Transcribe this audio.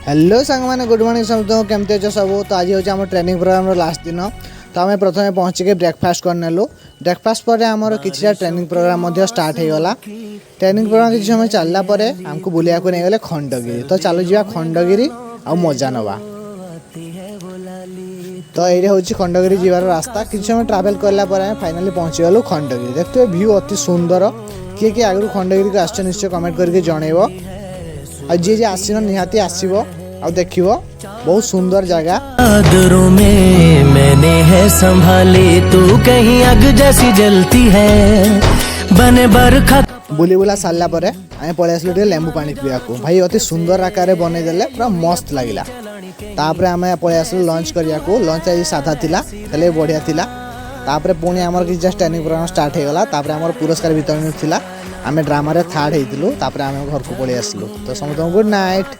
Hello सांग मैंने good morning समझते केमती अच्छे सब। तो आज हूँ आम ट्रेनिंग प्रोग्राम लास्ट दिन। तो आम प्रथम पहुँचिक ब्रेकफास्ट करनेलु। ब्रेकफास्ट पर आमर कि ट्रेनिंग प्रोग्राम स्टार्ट होगा। ट्रेनिंग प्रोग्राम किसी समय चलला आमको बुलिया को नहीं गले खंडगिरी। तो चलो जा खंडगिरी आ मजा नवा। तो ये हूँ खंडगिरी जीवार रास्ता। किसी समय ट्रावेल कला फाइनाली पहुँची गलु खंडगिरी। देखते व्यू अति सुंदर। किए कि आगु खंडगिरी को आस निश्चय कमेंट करके जनइब। जी आसन निहाती आसो आ देखियो बहुत सुंदर जगह। आदरों में मैंने है संभाली तू कहीं आग जैसी जलती है बने बरखा। बुली बुला सारा पर आम पलि आसलु लेंबू पानी पीवा को। भाई अति सुंदर आकार बनई देले पूरा मस्त लगिला। तापर आम पलि आसलु लंच करिया को। लंच आज साधा थिला हेले बढ़िया थिला। तापर पुणी आमर कि जस्ट ट्रेनिंग प्रोग्राम स्टार्ट होगा। तापर आमर पुरस्कार वितरण थिला। आम ड्रामा रे थर्ड होइतिलु। तापर आम घर को पलि आसलु। तो समस्त गुड नाइट।